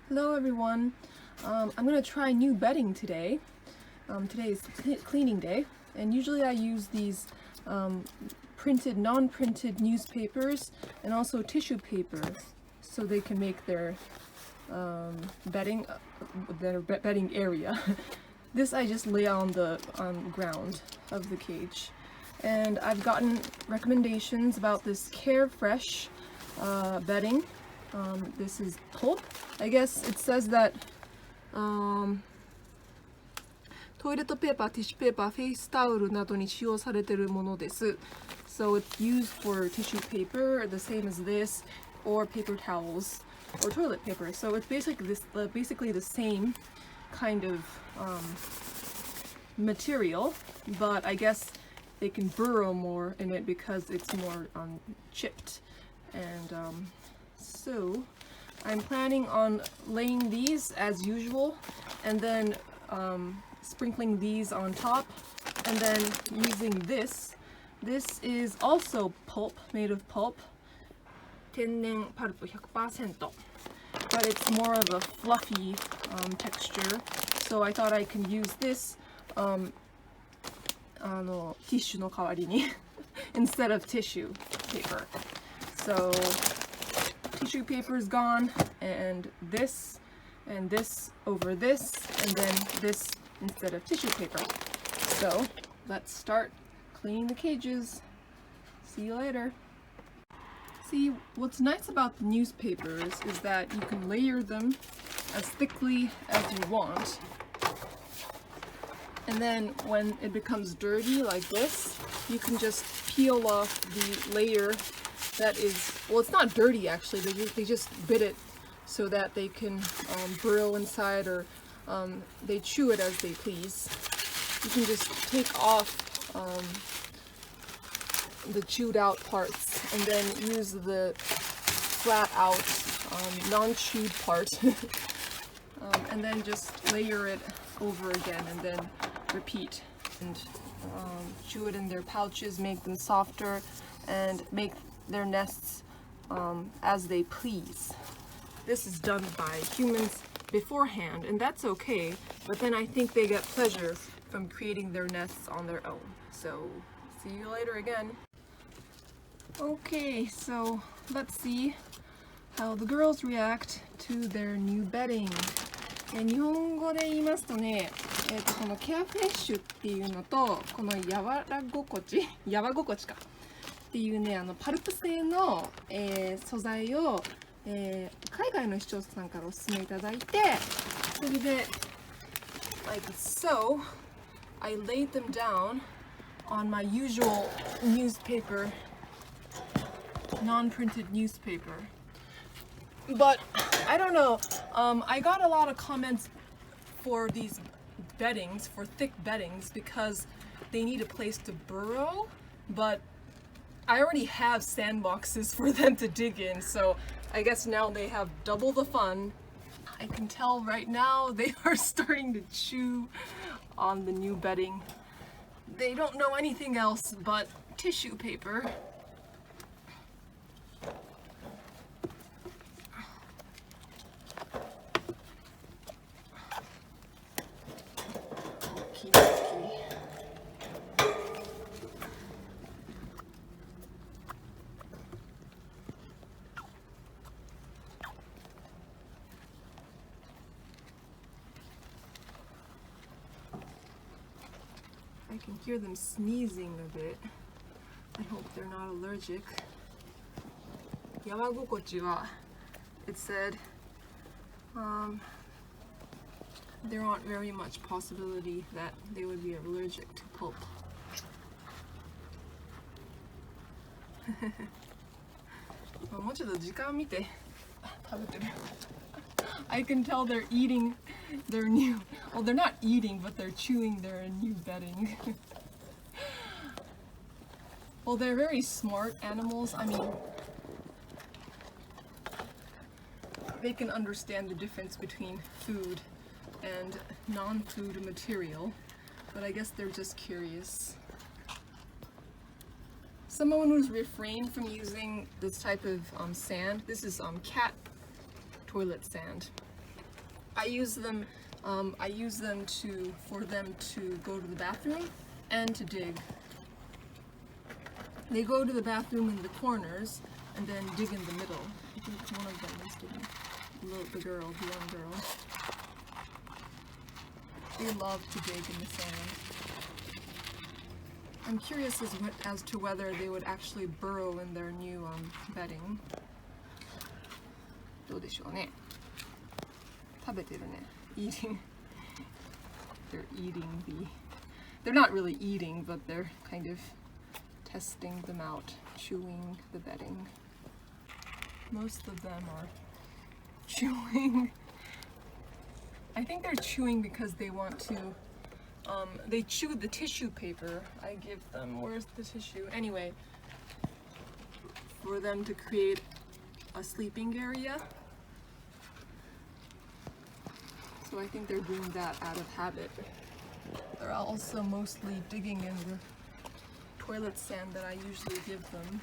Hello everyone. I'm gonna try new bedding today. Today is cleaning day, and usually I use these non-printed newspapers and also tissue paper, so they can make their bedding area. This I just lay on the ground of the cage, and I've gotten recommendations about this Carefresh bedding. This is pulp. I guess it says that toilet paper, tissue paper, face towel などに使用されているものです。So it's used for tissue paper, the same as this, or paper towels, or toilet paper. So it's basically the same kind of material, but I guess they can burrow more in it because it's more chipped. And so I'm planning on laying these as usual, and then sprinkling these on top, and then using this. This is also pulp, made of pulp, 天然パルプ 100%, but it's more of a fluffy texture. So I thought I can use this ティッシュの代わりに instead of tissue paper. So tissue paper is gone, and this over this, and then this instead of tissue paper. So let's start cleaning the cages. See you later. See, what's nice about the newspapers is that you can layer them as thickly as you want. And then when it becomes dirty like this, you can just peel off the layer that is, well, it's not dirty actually, they just bit it so that they can burrow inside, or they chew it as they please. You can just take off the chewed out parts and then use the flat out non-chewed part and then just layer it over again, and then repeat, and chew it in their pouches, make them softer, and make their nests as they please. This is done by humans beforehand, and that's okay, but then I think they get pleasure from creating their nests on their own. So see you later again. Okay, so let's see how the girls react to their new bedding. 日本語で言いますとね、このケアフレッシュっていうのと、このやわ心地かっていうね、パルプ製の、素材を、海外の視聴者さんからお勧めいただいて、それで like so I laid them down on my usual newspaper, non-printed newspaper. But I don't know, I got a lot of comments for these beddings, for thick beddings, because they need a place to burrow, but I already have sandboxes for them to dig in, so I guess now they have double the fun. I can tell right now they are starting to chew on the new bedding. They don't know anything else but tissue paper. I can hear them sneezing a bit. I hope they're not allergic. やわ心地は it said there aren't very much possibility that they would be allergic to pulp. もうちょっと時間見て食べてる。I can tell they're eating their new, well, they're not eating, but they're chewing their new bedding. Well, they're very smart animals. I mean, they can understand the difference between food and non-food material, but I guess they're just curious. Someone who's refrained from using this type of sand, this is cat toilet sand. I use them for them to go to the bathroom and to dig. They go to the bathroom in the corners and then dig in the middle. I think one of them is digging. The young girl. They love to dig in the sand. I'm curious as to whether they would actually burrow in their new bedding. どうでしょうね。食べてるね。Eating. They're eating they're not really eating, but they're kind of testing them out, chewing the bedding. Most of them are chewing. I think they're chewing because they want to, they chew the tissue paper I give them. Where's the tissue? Anyway, for them to create a sleeping area. So I think they're doing that out of habit. They're also mostly digging in the toilet sand that I usually give them.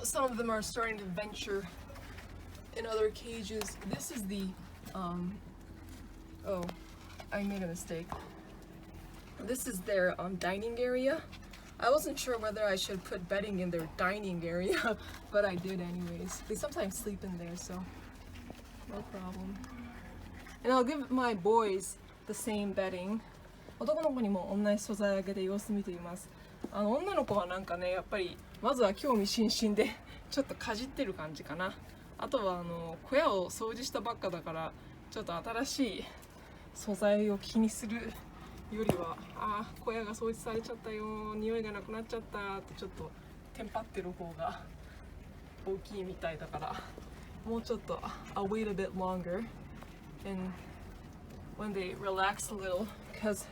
Some of them are starting to venture in other cages. This is the, oh, I made a mistake. This is their dining area. I wasn't sure whether I should put bedding in their dining area, but I did anyways. They sometimes sleep in there, so no problem. And I'll give my boys the same bedding. 男の子にも同じ素材をあげて様子見ています。女の子はなんかね、やっぱりまずは興味津々でちょっとかじってる感じかな。あとは小屋を掃除したばっかだからちょっと新しい素材を気にするよりは、小屋が掃除されちゃったよ、匂いがなくなっちゃったってちょっとテンパってる方が大きいみたいだから、もうちょっとI'll wait a bit longer and when they relax a little because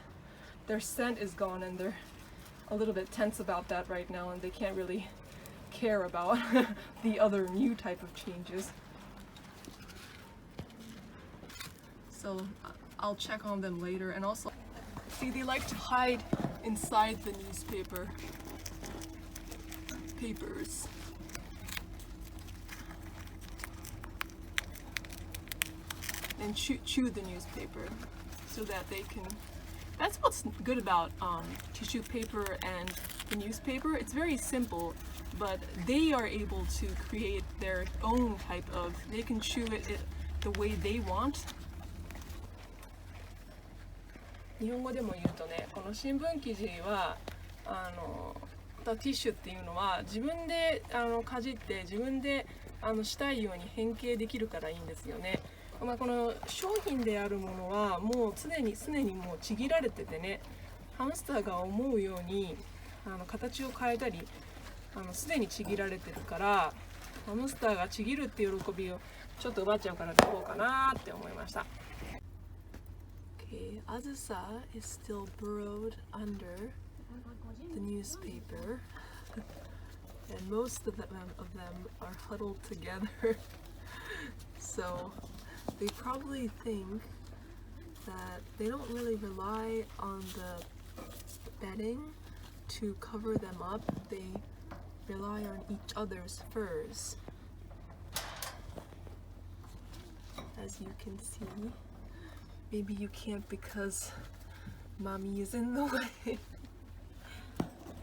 their scent is gone and they're a little bit tense about that right now and they can't really care about the other new type of changes. So I'll check on them later. And also, see, they like to hide inside the newspaper papers. And chew the newspaper so that they can. That's what's good about tissue paper and the newspaper. It's very simple, but they are able to create their own type of. They can chew it the way they want. 日本語でも言うとね、この新聞記事はティッシュっていうのは自分でかじって自分でしたいように変形できるからいいんですよね。まあ、この商品であるものはもう常にもうちぎられててね、ハムスターが思うように形を変えたりすでにちぎられてるから、ハムスターがちぎるっていう喜びをちょっと奪っちゃうからどうかなって思いました。Okay, Azusa is still burrowed under the newspaper, and most of them are huddled together. So they probably think that they don't really rely on the bedding to cover them up. They rely on each other's furs. As you can see, maybe you can't because mommy is in the way.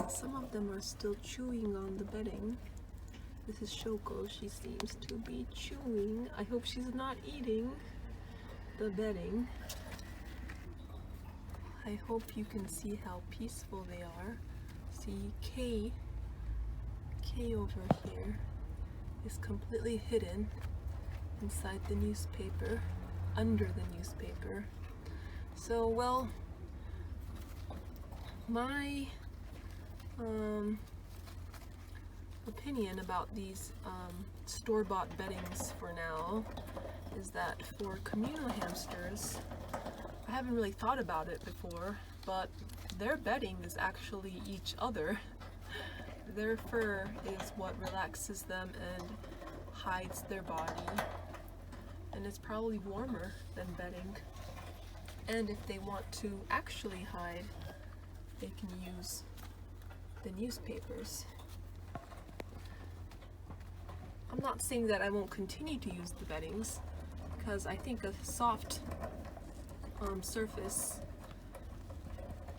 Some of them are still chewing on the bedding. This is Shoko. She seems to be chewing. I hope she's not eating the bedding. I hope you can see how peaceful they are. See, K over here is completely hidden inside the newspaper, under the newspaper. So, well, my opinion about these store-bought beddings for now is that for communal hamsters, I haven't really thought about it before, but their bedding is actually each other. Their fur is what relaxes them and hides their body, and it's probably warmer than bedding. And if they want to actually hide, they can use the newspapers. I'm not saying that I won't continue to use the beddings, because I think a soft surface,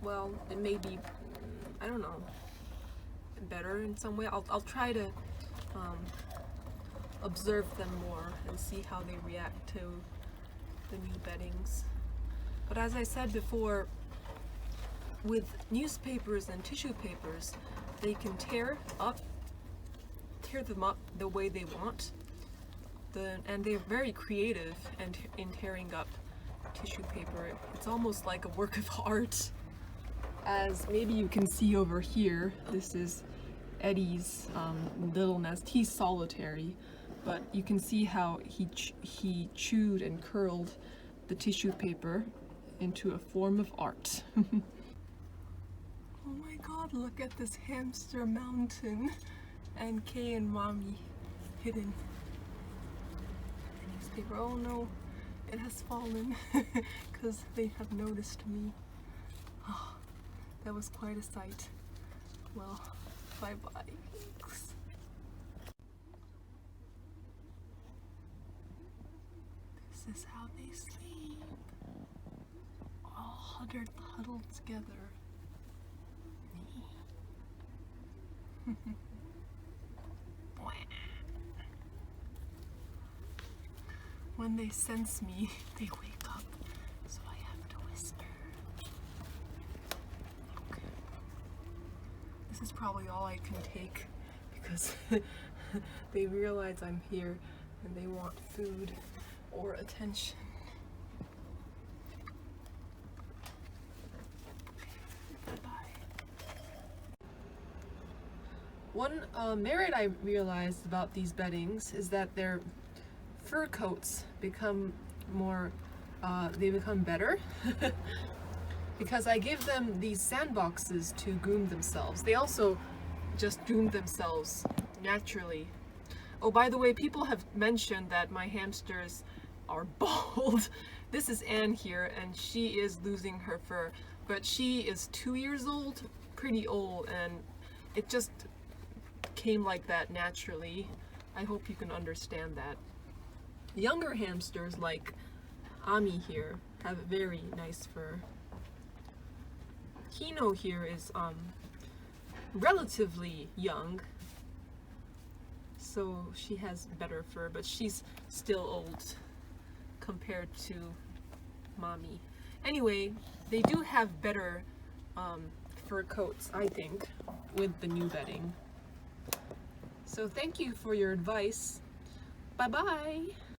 well, it may be, I don't know, better in some way. I'll try to observe them more and see how they react to the new beddings. But as I said before, with newspapers and tissue papers, they can tear them up the way they want. And they're very creative in tearing up tissue paper. It's almost like a work of art. As maybe you can see over here, this is Eddie's little nest. He's solitary, but you can see how he chewed and curled the tissue paper into a form of art. Oh my god, look at this hamster mountain, and Kay and Mommy hidden. Newspaper. Oh no, it has fallen because they have noticed me. Oh, that was quite a sight. Well, bye bye. Thanks. This is how they sleep, all huddled together. When they sense me, they wake up, so I have to whisper. Okay. This is probably all I can take because they realize I'm here and they want food or attention. One merit I realized about these beddings is that their fur coats become more, they become better because I give them these sandboxes to groom themselves. They also just groom themselves naturally. Oh, by the way, people have mentioned that my hamsters are bald. This is Anne here, and she is losing her fur, but she is 2 years old, pretty old, and it just came like that naturally. I hope you can understand that. Younger hamsters like Ami here have very nice fur. Kino here is relatively young, so she has better fur, but she's still old compared to Mommy. Anyway, they do have better fur coats, I think, with the new bedding. So thank you for your advice. Bye bye!